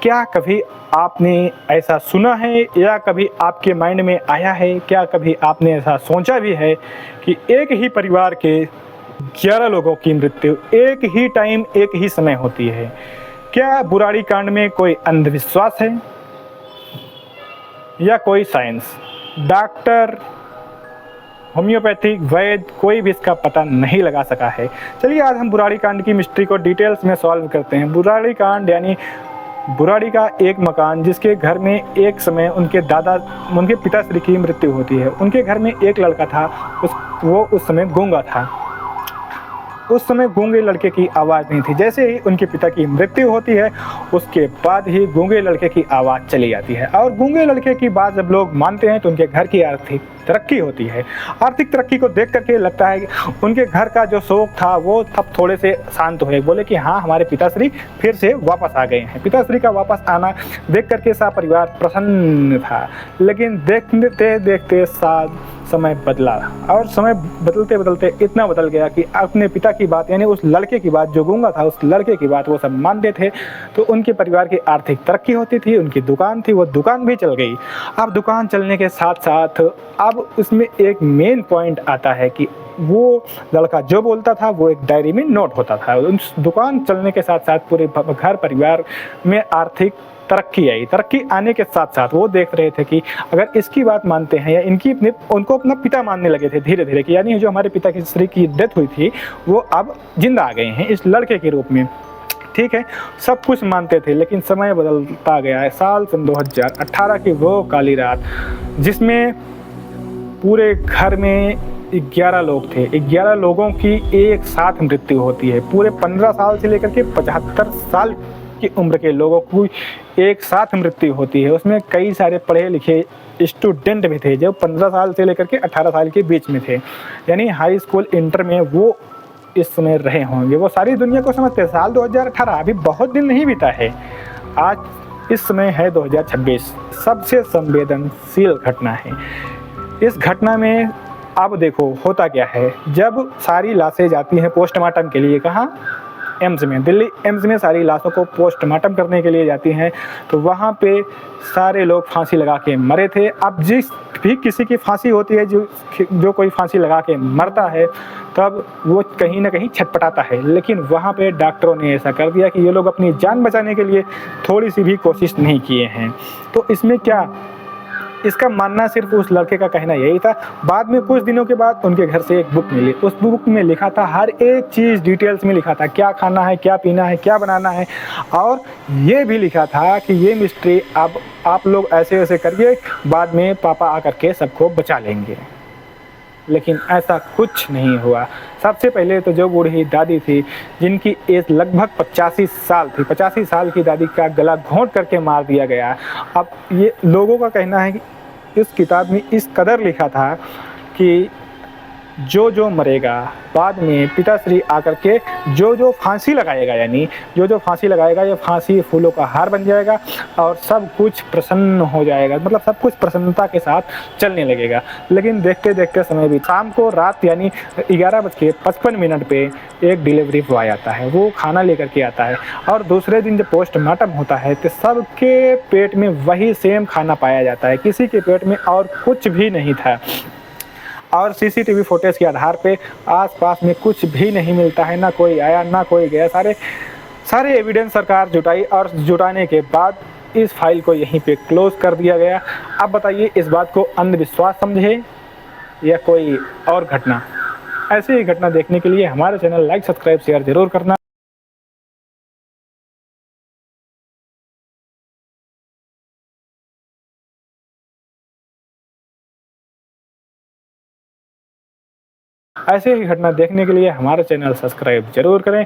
क्या कभी आपने ऐसा सुना है या कभी आपके माइंड में आया है, क्या कभी आपने ऐसा सोचा भी है कि एक ही परिवार के 11 लोगों की मृत्यु एक ही टाइम, एक ही समय होती है? क्या बुराड़ी कांड में कोई अंधविश्वास है या कोई साइंस? डॉक्टर, होम्योपैथिक, वैद्य, कोई भी इसका पता नहीं लगा सका है। चलिए आज हम बुराड़ी कांड की मिस्ट्री को डिटेल्स में सॉल्व करते हैं। बुराड़ी कांड यानी बुराड़ी का एक मकान जिसके घर में एक समय उनके पिताश्री की मृत्यु होती है। उनके घर में एक लड़का था, वो उस समय गूंगा था। उस समय गूंगे लड़के की आवाज़ नहीं थी। जैसे ही उनके पिता की मृत्यु होती है उसके बाद ही गूंगे लड़के की आवाज़ चली जाती है। और गूंगे लड़के की बात जब लोग मानते हैं तो उनके घर की आर्थिक तरक्की होती है। आर्थिक तरक्की को देख करके लगता है कि उनके घर का जो शौक था वो अब थोड़े से शांत हुए। बोले कि हाँ, हमारे पिताश्री फिर से वापस आ गए हैं। पिताश्री का वापस आना देख करके सारा परिवार प्रसन्न था। लेकिन देखते देखते समय बदला और समय बदलते बदलते इतना बदल गया कि अपने पिता की बात यानी उस लड़के की बात, जो गूंगा था, उस लड़के की बात वो सब मानते थे। तो उनके परिवार की आर्थिक तरक्की होती थी। उनकी दुकान थी, वो दुकान भी चल गई। अब दुकान चलने के साथ साथ अब उसमें एक मेन पॉइंट आता है कि वो लड़का जो बोलता था वो एक डायरी में नोट होता था। उस दुकान चलने के साथ साथ पूरे घर परिवार में आर्थिक तरक्की आई। तरक्की आने के साथ साथ वो देख रहे थे कि अगर इसकी बात मानते हैं या उनको अपना पिता मानने लगे थे धीरे धीरे कि यानी जो हमारे पिता की श्री की डेथ हुई थी वो अब जिंदा आ गए हैं इस लड़के के रूप में। ठीक है, सब कुछ मानते थे। लेकिन समय बदलता गया है। साल सन 2018 की वो काली रात जिसमें पूरे घर में 11 लोग थे। 11 लोगों की एक साथ मृत्यु होती है। पूरे 15 साल से लेकर के 75 साल की उम्र के लोगों की एक साथ मृत्यु होती है। उसमें कई सारे पढ़े लिखे स्टूडेंट भी थे जो 15 साल से लेकर के 18 साल के बीच में थे, यानी हाई स्कूल इंटर में वो इस समय रहे होंगे। वो सारी दुनिया को समझते हैं। साल 2018 अभी बहुत दिन नहीं बीता है। आज इस समय है 2026। सबसे संवेदनशील घटना है। इस घटना में अब देखो होता क्या है। जब सारी लाशें जाती हैं पोस्टमार्टम के लिए, कहाँ? एम्स में, दिल्ली एम्स में सारी लाशों को पोस्टमार्टम करने के लिए जाती हैं। तो वहाँ पे सारे लोग फांसी लगा के मरे थे। अब जिस भी किसी की फांसी होती है, जो कोई फांसी लगा के मरता है तब वो कहीं ना कहीं छटपटाता है। लेकिन वहाँ पे डॉक्टरों ने ऐसा कर दिया कि ये लोग अपनी जान बचाने के लिए थोड़ी सी भी कोशिश नहीं किए हैं। तो इसमें क्या, इसका मानना सिर्फ उस लड़के का कहना यही था। बाद में कुछ दिनों के बाद उनके घर से एक बुक मिली। उस बुक में लिखा था, हर एक चीज़ डिटेल्स में लिखा था, क्या खाना है, क्या पीना है, क्या बनाना है। और ये भी लिखा था कि ये मिस्ट्री अब आप लोग ऐसे ऐसे करिए, बाद में पापा आकर के सबको बचा लेंगे। लेकिन ऐसा कुछ नहीं हुआ। सबसे पहले तो जो बूढ़ी दादी थी जिनकी एज लगभग 85 साल थी, 85 साल की दादी का गला घोंट करके मार दिया गया। अब ये लोगों का कहना है कि इस किताब में इस कदर लिखा था कि जो मरेगा बाद में पिताश्री आकर के जो फांसी लगाएगा, यानी जो फांसी लगाएगा ये फांसी फूलों का हार बन जाएगा और सब कुछ प्रसन्न हो जाएगा। मतलब सब कुछ प्रसन्नता के साथ चलने लगेगा। लेकिन देखते देखते समय भी शाम को रात यानी 11:55 पे एक डिलीवरी बॉय आता है। वो खाना लेकर के आता है और दूसरे दिन जब पोस्टमार्टम होता है तो सबके पेट में वही सेम खाना पाया जाता है। किसी के पेट में और कुछ भी नहीं था। और सीसीटीवी फुटेज के आधार पे आसपास में कुछ भी नहीं मिलता है, ना कोई आया ना कोई गया। सारे एविडेंस सरकार जुटाई और जुटाने के बाद इस फाइल को यहीं पे क्लोज कर दिया गया। अब बताइए इस बात को अंधविश्वास समझे या कोई और घटना? ऐसी ही घटना देखने के लिए हमारे चैनल लाइक, सब्सक्राइब, शेयर जरूर करना। ऐसे ही घटना देखने के लिए हमारे चैनल सब्सक्राइब जरूर करें।